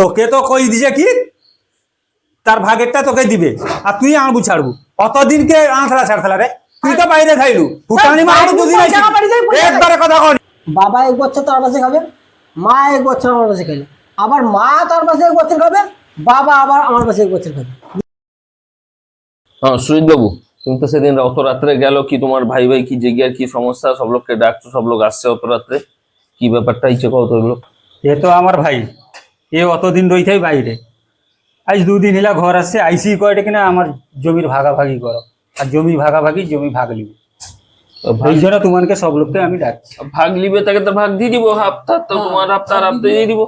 তোকে তো কই দিছে কি তার ভাগেরটা তোকে দিবে আর তুই আনবু ছাড়বু অতদিনকে আনছলা ছাড়ছলা রে তুই তো বাইরে থাইলু ফুটানি মারু দুদিন একবারে কথা কই বাবা এক বছর তার পাশে খাবে মা এক বছর আমার পাশে খাবে আবার মা তার পাশে এক বছর খাবে বাবা আবার আমার পাশে এক বছর খাবে। হ্যাঁ সুজিত বাবু তুমি তো সেদিন অত রাত্রে গেল কি তোমার ভাই ভাই কি জেগে কি সমস্যা সব লোককে ডাকছো সব লোক আসছে অত রাত্রে কি ব্যাপারটা ইচ্ছে কত এগুলো? এ তো আমার ভাই এ অতদিন রইথাই বাইরে আজ দুদিন এলা ঘর আসছে আইসি কয়টা কিনা আমার জমির ভাগাভাগি করো আর জমি ভাগাভাগি জমি ভাগ লিব এই জন্য তোমাকে সব লোককে আমি ডাকছি। ভাগ লিবে তাকে তো ভাগ দিয়ে দিব হাফতা তো তোমার হাফতা দিয়ে দিব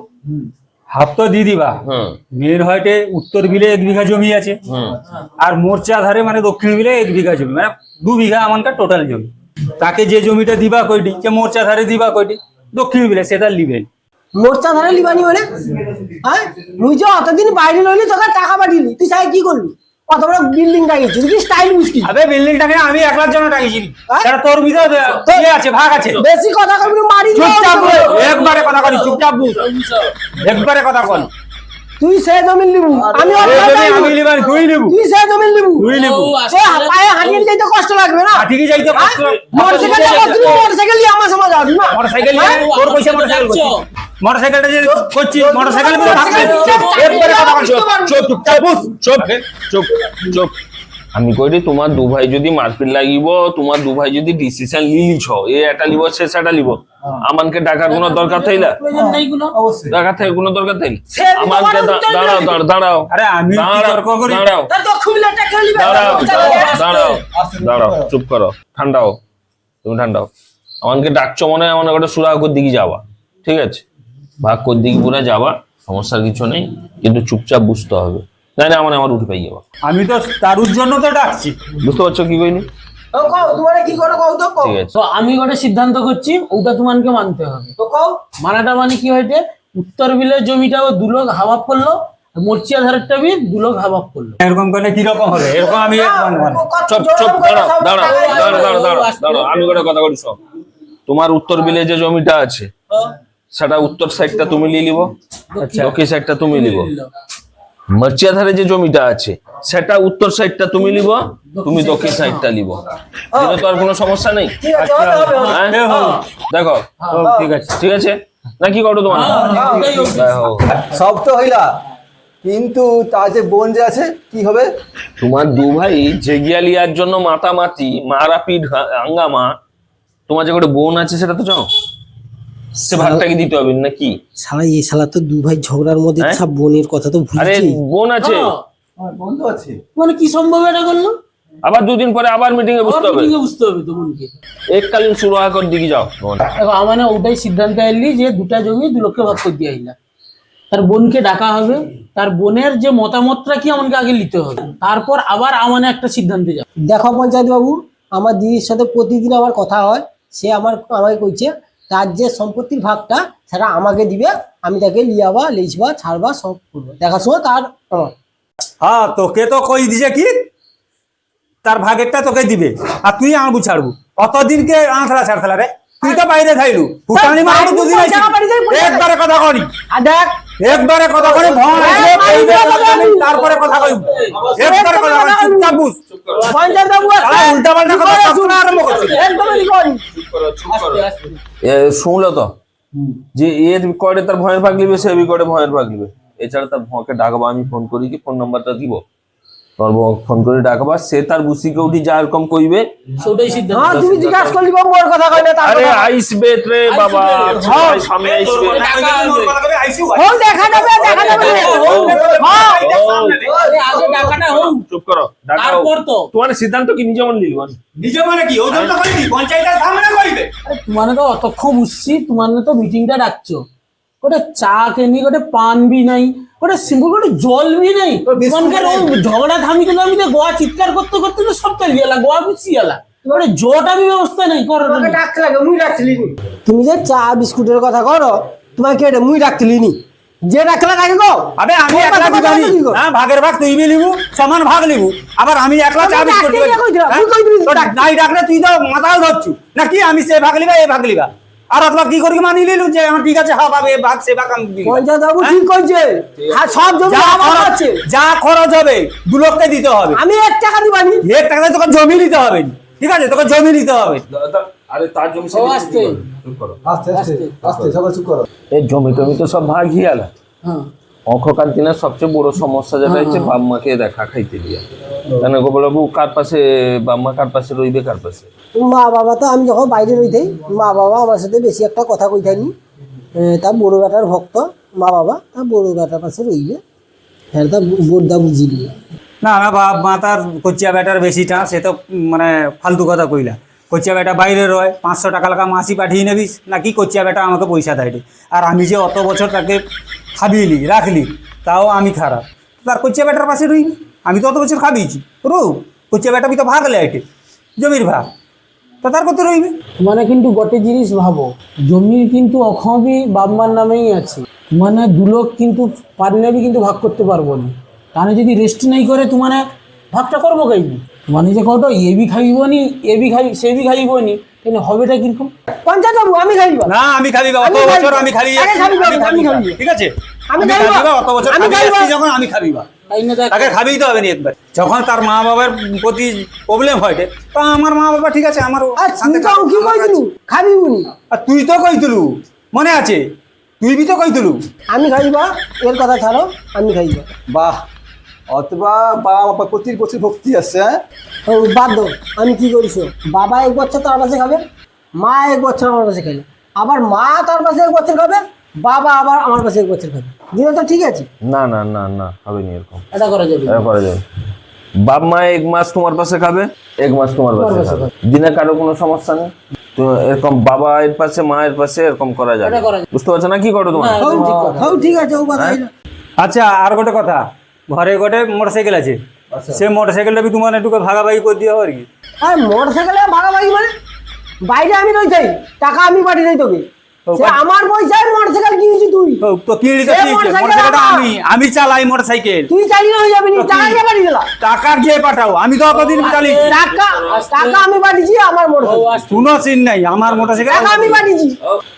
হাফ তো দিয়ে দিবা মেয়ের হয়টে উত্তর বিলে 1 বিঘা জমি আছে আর মোর্চা ধারে মানে দক্ষিণ বিলে 1 বিঘা জমি মানে 2 বিঘা আমানকার টোটাল জমি তাকে যে জমিটা দিবা কয়টি যে মোর্চা ধারে দিবা কয়টি দক্ষিণ বিলে সেটা লিবেন মোর্চা ধারে লিবানি মানে হ্যাঁ মুই যে অতদিন বাইরে রইলি তোকে টাকা পাঠিলি তুই সাই কি করলি কত বড় বিল্ডিং টাকিয়েছিস কি স্টাইল মুশকিল আবে বিল্ডিংটাকে আমি একলার জন্য টাকিছি সেটা তোর ভিতরে ইয়ে আছে ভাগ আছে বেশি কথা কইবি মারি চুপচাপ একবারে কথা কই চুপচাপ বুঝ একবারে কথা কই তুই সে জমি লিবু আমি আমি লিবানি তুই লিবু তুই সে জমি লিবু তুই লিবু সে পায়ে হাঁটিয়ে যাইতে কষ্ট লাগবে না হাঁটিয়ে যাইতে কষ্ট মোটরসাইকেল নিয়ে আমার সমাজ আসবি না মোটরসাইকেল নিয়ে তোর পয়সা মোটরসাইকেলটা যে করছিস মোটরসাইকেল নিয়ে ভাগবে একবারে কথা কই চুপচাপ বুঝ চুপ চুপ চুপ আমি কইরি তোমার দু ভাই যদি মারপিট লাগিব তোমার দু ভাই যদি ডিসিশন লিলিছ এ এটা লিব সে সেটা লিব আমানকে ডাকার কোনো দরকার থাইলা ডাকার থেকে কোনো দরকার থাইল আমানকে দাঁড়াও আরে আমি কি তর্ক করি দাঁড়াও দাঁড়াও চুপ করো ঠান্ডাও তুমি ঠান্ডাও আমানকে ডাকছো মনে হয় আমার একটা সুরাহর দিকে যাওয়া ঠিক আছে ভাগ কোর দিকে পুরা যাওয়া সমস্যার কিছু নেই কিন্তু চুপচাপ বুঝতে হবে না না আমার উঠে পাই যাওয়া আমি তো তারুর জন্য তো ডাকছি বুঝতে পারছো কি কইনি তো আমি গোটে সিদ্ধান্ত করছি ওটা তোমাকে মানতে হবে মানাটা মানে কি হয়েছে উত্তর বিলের জমিটা ও 2 লোক হাবাব করলো মোর্চিয়া ধারেরটা বি 2 লোক হাবাব করলো এরকম করলে কি রকম হবে এরকম আমি চুপ দাঁড়াও আমি গোটে কথা বলি সব তোমার উত্তর বিলে যে জমিটা আছে সেটা উত্তর সাইডটা তুমি নিয়ে নিব দক্ষিণ সাইডটা তুমি নিব মরচিয়া ধারে যে জমিটা আছে সেটা উত্তর সাইডটা তুমি নিব তুমি দক্ষিণ সাইডটা নিব এটা তো আর কোনো সমস্যা নেই দেখো ঠিক আছে না কি করো তোমার সব তো হইলা কিন্তু তার যে বোন যে আছে কি হবে তোমার দু ভাই জেগিয়ালিয়ার জন্য মাতামাতি মারাপিট হাঙ্গামা তোমার যে একটা বোন আছে সেটা তো জানো সে ভাগটা কি দিতে হবে নাকি শালা এই শালা তো 2 ভাই ঝগড়ার মধ্যে সব বোনের কথা তো ভুলছি আরে বোন আছে বোন তো আছে মানে কি সম্ভব এটা করলো আবার 2 দিন পরে আবার মিটিং এ বুঝতে হবে তো বোনকে এককালীন সুরাহার দিকে যাও দেখো আমার ওটাই সিদ্ধান্ত আইলি যে 2টা জমি 2 লোককে ভাগ করে দিয়ে আইলা তার বোনকে ডাকা হবে তার বোনের যে মতামতটা কি আমাকে আগে নিতে হবে তারপর আবার আমানে একটা সিদ্ধান্তে যাব। দেখো পঞ্চায়েত বাবু আমার দিদির সাথে প্রতিদিন আমার কথা হয় সে আমাকে কইছে তার যে সম্পত্তির ভাগটা সেটা আমাকে দিবে আমি তাকে লিয়াবা লেচবা ছাড়বা সব করবো দেখাশোনা তার হ্যাঁ তোকে তো কই দিছে কি তার ভাগেরটা তোকে দিবে আর তুই আনবু ছাড়বু অতদিনকে আনছলা ছাড়ছলা রে তুই তো বাইরে থাইলু ফুটানি মারু দুদিন একবারে কথা কই আর দেখ একবারে কথা কই ভন আছে তারপরে কথা কই একবারে কথা কই চুপচাপ বুঝ পঞ্চায়েত বাবু উল্টা পাল্টা কথা শোনা আরম্ভ করছিস একদমই করি শুনলো তো যে এর করে তার ভয়ের ভাগ লিবে সে করে ভয়ের ভাগ লিবে এছাড়া তার ভকে ডাকবা আমি ফোন করি কি ফোন নাম্বারটা দিব তোর ফোন করে ডাকবা সে তার বুসিকে উঠি যা এরকম কইবে সেটাই সিদ্ধান্ত হ্যাঁ তুমি জিজ্ঞাসা করলি বাবু ওর কথা কই না তার আরে আইসবে রে বাবা সামনে আইসবে হোক দেখা যাবে হ্যাঁ আগে টাকাটা হোক চুপ করো তারপর তো তোমার সিদ্ধান্ত কি নিজে মনে নিলবা নিজে মানে কি ওজন তো কইবি পঞ্চায়েতের সামনে কইবে তোমার তো অতক্ষণ বুঝছি তোমার তো মিটিংটা ডাকছো ওটা চা কেনি ওটা পান বি নাই ওটা সিম্পল ওটা জল বি নাই তোমার ঝগড়া থামি কিন্তু আমি গোয়া চিৎকার করতে করতে তো সব চলে গেলা গোয়া বুঝছি গেলা ওটা জটা বি ব্যবস্থা নাই করো ডাকতে লাগে মুই ডাকছিলি তুমি যে চা বিস্কুটের কথা করো তোমাকে এটা মুই ডাকছিলি নি যে ডাকলা তাকে গো আবে আমি একলা দিবানি না ভাগের ভাগ তুই লিবু সমান ভাগ লিবু আবার আমি একলা চা বিস্কুট দিবানি তো ডাক নাই ডাকলে তুই তো মাথাল ধরছু নাকি আমি সে ভাগ লিবা এ ভাগ লিবা আর অথবা কি করি মানি নিলু যে হ্যাঁ ঠিক আছে হ্যাঁ পাবে ভাগ সে ভাগ আমি দিলাম। পঞ্চায়েত বাবু ঠিক করছে, আর সব জমি যা আমার খরচ আছে। যা খরচ হবে 2 লক্ষে দিতে হবে। আমি 1 টাকা দিবানি। 1 টাকা দিয়ে তোকে জমি নিতে হবে, ঠিক আছে তোকে জমি নিতে হবে। আরে তার জমি ও আসতে আস্তে আস্তে আস্তে সবাই চুপ করো। এই জমি টমি তো সব ভাগ হিয়ালা। হ্যাঁ অখকার দিনের সবচেয়ে বড় সমস্যা যেটা হচ্ছে বাপ মাকে দেখা খাইতে দিয়া। কেন গোপালবাবু কার পাশে বাপ মা কার পাশে রইবে কার পাশে? মা বাবা তো আমি যখন বাইরে রইতেই মা বাবা আমার সাথে বেশি একটা কথা কইতাইনি। তা বড় বেটার ভক্ত মা বাবা, তা বড় বেটার পাশে রইবে, হ্যাঁ তা বোর্দা বুঝিয়ে দিবে। না না বাপ মা তার কচ্চিয়া বেটার বেশিটা সে তো মানে ফালতু কথা কইলা। কচ্চিয়া বেটা বাইরে রয়, 500 টাকা লাগা মাসি পাঠিয়ে নেবিস নাকি কচ্চিয়া বেটা আমাকে পয়সা দেয় রে। আর আমি যে অত বছর তাকে খাবিয়েলি রাখলি তাও আমি খারাপ, তার কচ্চিয়া বেটার পাশে রইবি। আমি তো অত বছর খাবিয়েছি রো, কচ্চিয়া বেটা বি তো ভাগ লেটে জমির ভাগ, তা তার কত রইবে। মানে কিন্তু গোটে জিনিস ভাবো, জমির কিন্তু অখবি বাপমার নামেই আছে, মানে 2 লোক কিন্তু পারলেবি কিন্তু ভাগ করতে পারবো না। তাহলে যদি রেস্ট নাই করে তোমার ভাগটা করবো কাইবি, মানে যে কত এ বি খাইব নি এ বি খাই সে বি খাইব নি, তাহলে হবেটা কিরকম? পঞ্চায়েত বাবু আমি খাইব না আমি খাবি অত আমি বছর খাইবো। আমি খালি আরে খাবি বাবু, আমি খাবি। ঠিক আছে আমি আমি খাইবো। খাবি অত বছর আমি খাবি খাইবো। আসছি যখন আমি খাবি বা তাই না দেখ, তাকে খাবিই তো হবে না একবার। যখন তার মা বাবার প্রতি প্রবলেম হয় তা আমার মা বাবা ঠিক আছে আমার আর তুই তো কি কইছিলু খাবি বুনি? আর তুই তো কইতুলু মনে আছে, তুই বি তো কইতুলু। আমি খাইবা, এর কথা ছাড়ো, আমি খাইবা। বাহ, অথবা বাবা বাবা প্রতি প্রচুর ভক্তি আছে। হ্যাঁ ও বাদ দাও, আমি কি করিছো, বাবা 1 বছর তার পাশে খাবে, মা 1 বছর আমার পাশে খাইলে, আবার মা তার পাশে 1 বছর খাবে, বাবা আবার আমার পাশে 1 বছর খাবে, দিলে তো ঠিক আছে। না না না না হবে নি এরকম, এটা করা যাবে না। এটা করা যাবে। বাপ মা 1 মাস তোমার পাশে খাবে, 1 মাস তোমার পাশে খাবে, দিনে কারো কোনো সমস্যা নেই। তো এরকম বাবা এর পাশে মা এর পাশে এরকম করা যাবে, এটা করা যাবে। বুঝতে পারছো না কি করো তোমার? হও ঠিক আছে, ও কথা হইলো। আচ্ছা আর গোটে কথা, ঘরে গোটে মোটরসাইকেল আছে, সে মোটরসাইকেলটা বি তোমার একটু ভাগাভাগি করে দিয়ে হবে আর কি। আর মোটরসাইকেলে ভাগাভাগি মানে বাইরে আমি রইতাই, টাকা আমি পাঠিয়ে দেই তোকে, সে আমার পয়সায় মোটরসাইকেল কিনেছি তুই, ও, তো কিনলি তো সে কি মোটরসাইকেল মোটরসাইকেলটা আমার। আমি চালাই মোটরসাইকেল, তুই চালিয়ে হয়ে যাবি নি, টাকা কে পাঠিয়ে দিলা? টাকা যে পাঠাও আমি তো অতদিন চালিয়েছি। টাকা আমি পাঠিয়েছি আমার মোটরসাইকেল, কোনো সিন নাই, আমার মোটরসাইকেল টাকা আমি পাঠিয়েছি।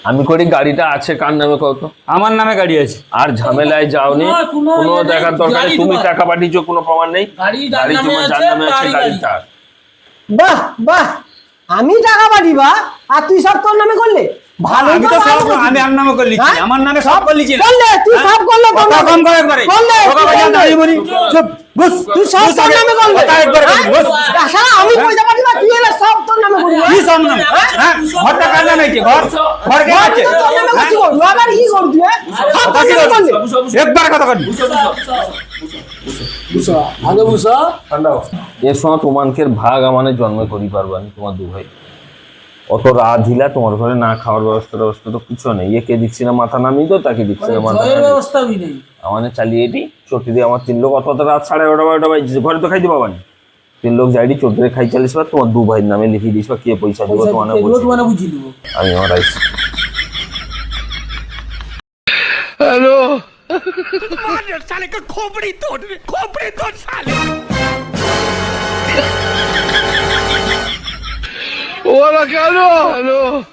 আমি করি গাড়িটা আছে কার নামে কত? আমার নামে গাড়ি আছে। আর ঝামেলায় যাওনি, কোনো কোনো দেখার দরকার নেই। গাড়ি তুমি তোমার। টাকা পাঠিয়েছো কোনো প্রমাণ নেই, গাড়ি যার গাড়ি নামে তোমার যার আছে, নামে আছে তারই গাড়ি গাড়ি। তার। বাহ বাহ, আমি টাকা পাঠিবা আর তুই সব তোর নামে করলে? ভালো আমি তো সব আমি আর নামে করে লিখছি, হ্যাঁ? আমার নামে সব করে লিখছি না। করলে তুই হ্যাঁ? সব করলে তোর কথা নামে। কম কর একবারে। করলে, কথা বাজা করলে। দাঁড়িয়ে বলি। চুপ, বস। তুই সব বস তোর আগে। নামে করলে। কথা একবারে বলি, বস। শালা আমি পয়সা পাঠিবা, তুই এলে সব তোর নামে করবি। কি সব নামে? হ্যাঁ? ঘরটা কার নামে আছে? ঘর কে আছে? তোর নামে করছি, আবার কি করবি? সব কথা তোর কি নামে বলছিস? করলে। একবার কথা কর। বুঝছো আগে বুঝছো এর সময় তোমাকে ভাগ আমানে জন্মে করি পারবো আমি, তোমার 2 ভাই। অত রাত হিলা তোমার ঘরে না খাওয়ার ব্যবস্থা তো কিছু নেই। একে দিচ্ছি না মাথা নামিয়ে তো, তাকে দিচ্ছি না মাথা জয়ের নামিয়ে। ব্যবস্থা বি নেই। আমাদের চালিয়ে এটি চটি দিয়ে আমার 3 লোক, অত রাত 11:30 12টা বাজছে, ঘরে তো খাইতে পাবা না। 3 লোক যাইডি চটি দিয়ে খাই চালিস বা তোমার 2 ভাইয়ের নামে লিখে দিস বা কে পয়সা দিব পয়সা তোমার দিতে দিবো, তোমার বুঝি দিব। আমি আমার আইছি। Hola, Carlos.